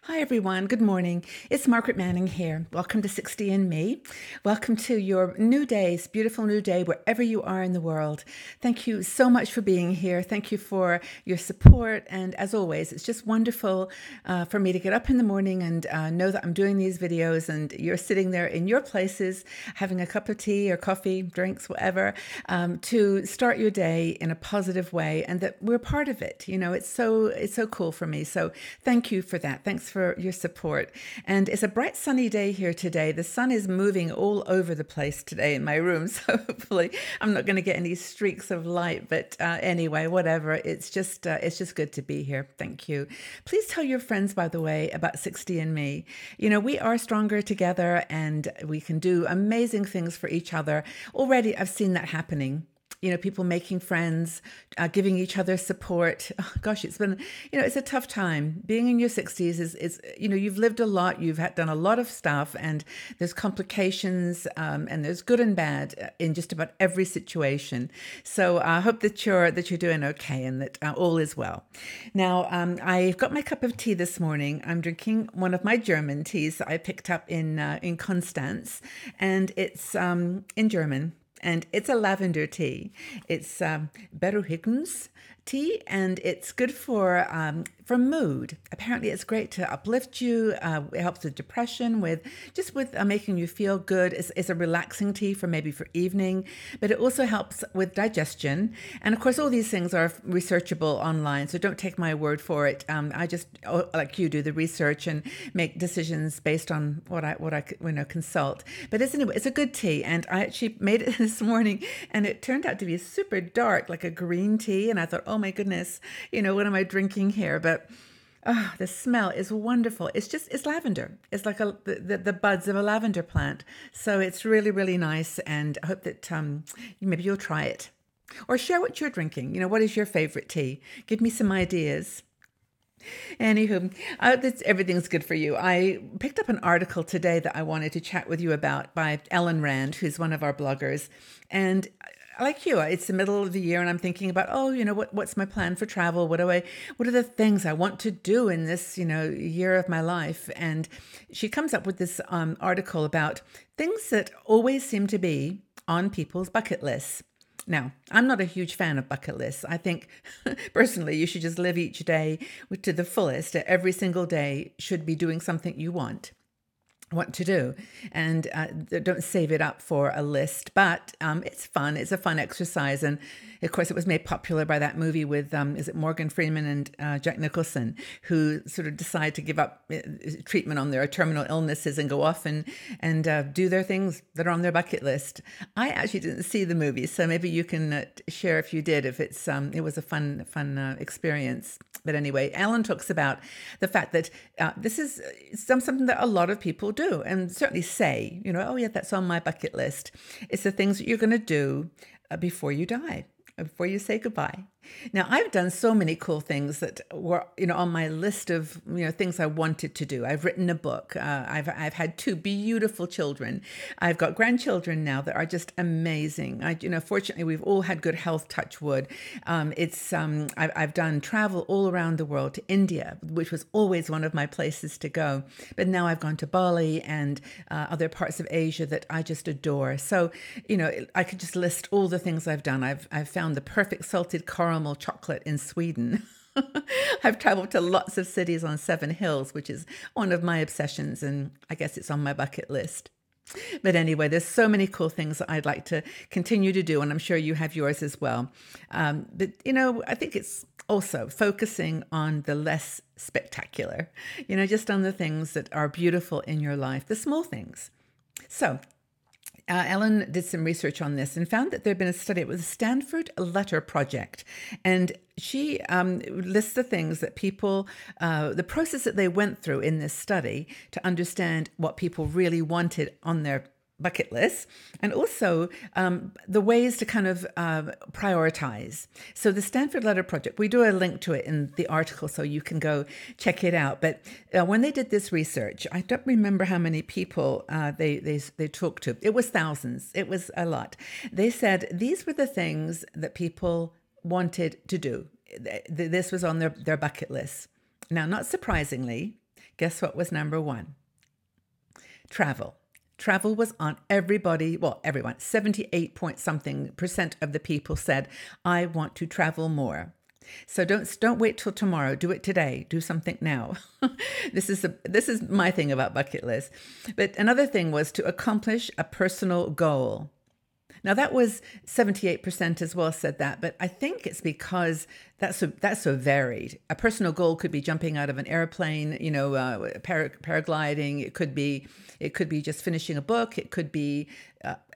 Hi, everyone. Good morning. It's Margaret Manning here. Welcome to 60 and Me. Welcome to your new day, this beautiful new day, wherever you are in the world. Thank you so much for being here. Thank you for your support. And as always, it's just wonderful for me to get up in the morning and know that I'm doing these videos and you're sitting there in your places, having a cup of tea or coffee, drinks, whatever, to start your day in a positive way and that we're part of it. You know, it's so cool for me. So thank you for that. Thanks for your support. And it's a bright sunny day here today. The sun is moving all over the place today in my room. So hopefully I'm not going to get any streaks of light. But anyway, whatever. It's just good to be here. Thank you. Please tell your friends, by the way, about 60 and Me. You know, we are stronger together and we can do amazing things for each other. Already I've seen that happening. You know, people making friends, giving each other support. Oh, gosh, it's been, it's a tough time. Being in your 60s is you've lived a lot, done a lot of stuff, and there's complications, and there's good and bad in just about every situation. So I hope that you're doing okay and that all is well. Now, I've got my cup of tea this morning. I'm drinking one of my German teas that I picked up in Constance, and it's in German. And it's a lavender tea. It's Beruhigens tea, and it's good for mood. Apparently, it's great to uplift you. It helps with depression, with making you feel good. It's a relaxing tea for evening, but it also helps with digestion. And of course, all these things are researchable online, so don't take my word for it. I just, like you, do the research and make decisions based on what I consult. But it's a good tea, and I actually made it this morning, and it turned out to be super dark, like a green tea. And I thought, oh my goodness, what am I drinking here? But the smell is wonderful. It's lavender. It's like the buds of a lavender plant. So it's really, really nice. And I hope that maybe you'll try it or share what you're drinking. What is your favorite tea? Give me some ideas. Anywho, everything's good for you. I picked up an article today that I wanted to chat with you about by Ellen Rand, who's one of our bloggers. And like you, it's the middle of the year and I'm thinking about, what's my plan for travel? What are the things I want to do in this, year of my life? And she comes up with this article about things that always seem to be on people's bucket lists. Now, I'm not a huge fan of bucket lists. I think, personally, you should just live each day to the fullest. Every single day should be doing something you want to do, and don't save it up for a list. But it's fun. It's a fun exercise, and of course, it was made popular by that movie with is it Morgan Freeman and Jack Nicholson, who sort of decide to give up treatment on their terminal illnesses and go off and do their things that are on their bucket list. I actually didn't see the movie, so maybe you can share if you did. If it was a fun experience. But anyway, Ellen talks about the fact that this is something that a lot of people do and certainly say, oh yeah, that's on my bucket list. It's the things that you're going to do before you die, before you say goodbye. Now, I've done so many cool things that were, on my list of, things I wanted to do. I've written a book. I've had two beautiful children. I've got grandchildren now that are just amazing. Fortunately, we've all had good health, touch wood. I've done travel all around the world to India, which was always one of my places to go. But now I've gone to Bali and other parts of Asia that I just adore. So, I could just list all the things I've done. I've found the perfect salted caramel chocolate in Sweden. I've traveled to lots of cities on 7 hills, which is one of my obsessions, and I guess it's on my bucket list. But anyway, there's so many cool things that I'd like to continue to do, and I'm sure you have yours as well. But, I think it's also focusing on the less spectacular, just on the things that are beautiful in your life, the small things. So Ellen did some research on this and found that there had been a study. It was the Stanford Letter Project. And she lists the things that people, the process that they went through in this study to understand what people really wanted on their bucket list, and also the ways to kind of prioritize. So the Stanford Letter Project, we do a link to it in the article so you can go check it out. But when they did this research, I don't remember how many people they talked to. It was thousands. It was a lot. They said these were the things that people wanted to do. This was on their bucket list. Now, not surprisingly, Guess what was number one? Travel. Travel was on everybody, well, everyone, 78 point something percent of the people said, I want to travel more. So don't wait till tomorrow. Do it today. Do something now. This is my thing about bucket list. But another thing was to accomplish a personal goal. Now that was 78% as well said that, but I think it's because that's so varied. A personal goal could be jumping out of an airplane, paragliding. It could be just finishing a book. It could be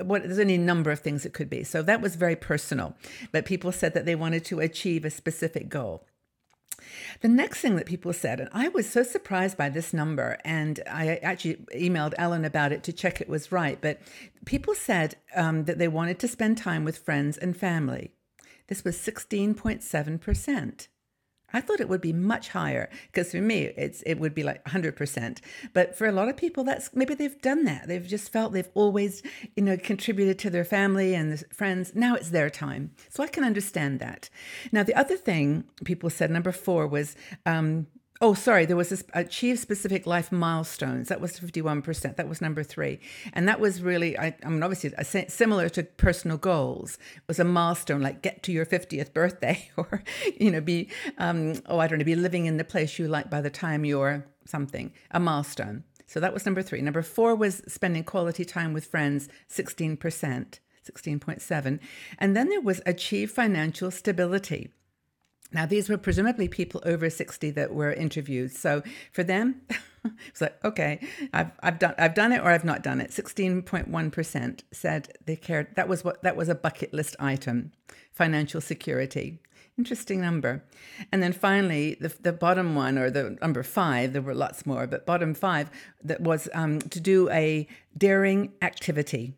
there's any number of things it could be. So that was very personal. But people said that they wanted to achieve a specific goal. The next thing that people said, and I was so surprised by this number, and I actually emailed Ellen about it to check it was right, but people said that they wanted to spend time with friends and family. This was 16.7%. I thought it would be much higher because for me, it would be like 100%. But for a lot of people, maybe they've done that. They've just felt they've always, contributed to their family and their friends. Now it's their time. So I can understand that. Now, the other thing people said, number 4 was, there was this achieve specific life milestones. That was 51%. That was number 3. And that was really, obviously similar to personal goals. It was a milestone, like get to your 50th birthday or, be living in the place you like by the time you're something, a milestone. So that was number 3. Number 4 was spending quality time with friends, 16%, 16.7. And then there was achieve financial stability. Now, these were presumably people over 60 that were interviewed. So for them, it's like, okay, I've done it or I've not done it. 16.1% said they cared. That was a bucket list item, financial security. Interesting number. And then finally, the bottom one, or the number 5, there were lots more, but bottom 5, that was to do a daring activity,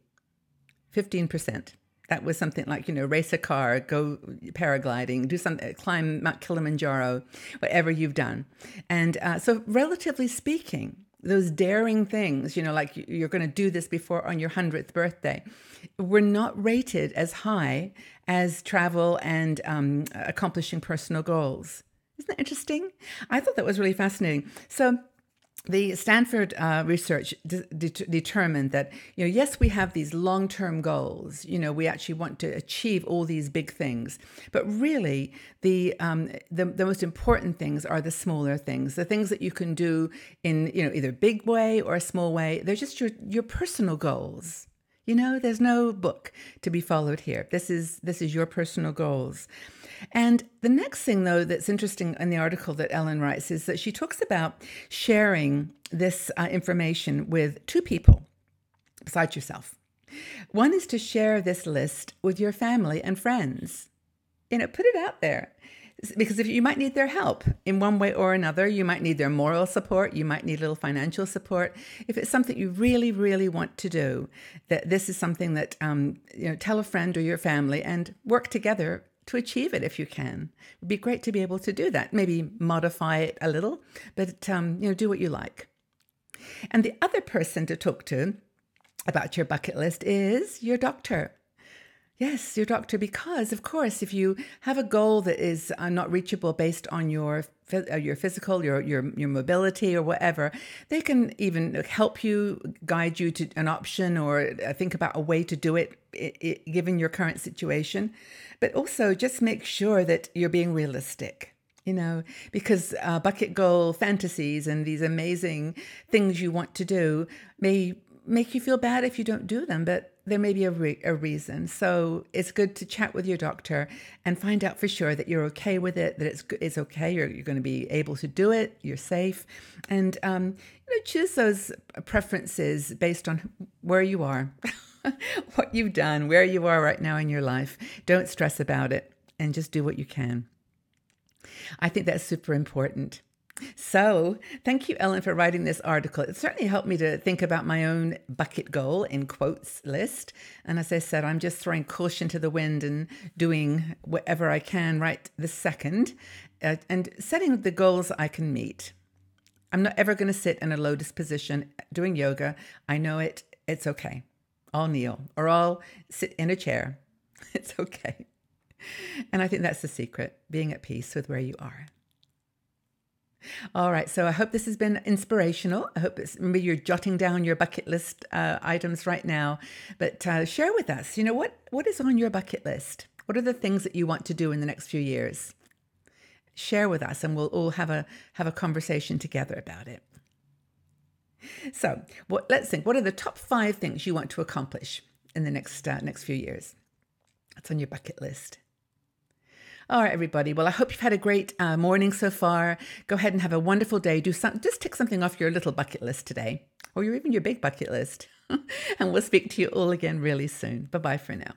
15%. That was something like, race a car, go paragliding, do something, climb Mount Kilimanjaro, whatever you've done. And so relatively speaking, those daring things, like you're going to do this before on your 100th birthday, were not rated as high as travel and accomplishing personal goals. Isn't that interesting? I thought that was really fascinating. So the Stanford research determined that, yes, we have these long-term goals. We actually want to achieve all these big things, but really the most important things are the smaller things, the things that you can do in either big way or a small way. They're just your personal goals. There's no book to be followed here. This is your personal goals. And the next thing, though, that's interesting in the article that Ellen writes is that she talks about sharing this information with 2 people besides yourself. One is to share this list with your family and friends. Put it out there. Because if you might need their help in one way or another, you might need their moral support, you might need a little financial support. If it's something you really, really want to do, that this is something that, tell a friend or your family and work together to achieve it if you can. It'd be great to be able to do that. Maybe modify it a little, but, do what you like. And the other person to talk to about your bucket list is your doctor. Yes, your doctor, because, of course, if you have a goal that is not reachable based on your physical, your mobility or whatever, they can even help you, guide you to an option or think about a way to do it given your current situation. But also just make sure that you're being realistic, because bucket goal fantasies and these amazing things you want to do may make you feel bad if you don't do them, but there may be a reason. So it's good to chat with your doctor and find out for sure that you're okay with it, that it's okay, you're going to be able to do it, you're safe. And choose those preferences based on where you are, what you've done, where you are right now in your life. Don't stress about it and just do what you can. I think that's super important. So thank you, Ellen, for writing this article. It certainly helped me to think about my own bucket goal in quotes list. And as I said, I'm just throwing caution to the wind and doing whatever I can right this second and setting the goals I can meet. I'm not ever going to sit in a lotus position doing yoga. I know it. It's okay. I'll kneel or I'll sit in a chair. It's okay. And I think that's the secret, being at peace with where you are. All right. So I hope this has been inspirational. I hope maybe you're jotting down your bucket list items right now, but share with us, what is on your bucket list? What are the things that you want to do in the next few years? Share with us and we'll all have a conversation together about it. So let's think, what are the top 5 things you want to accomplish in the next few years? That's on your bucket list. All right, everybody. Well, I hope you've had a great morning so far. Go ahead and have a wonderful day. Just tick something off your little bucket list today, or even your big bucket list. And we'll speak to you all again really soon. Bye-bye for now.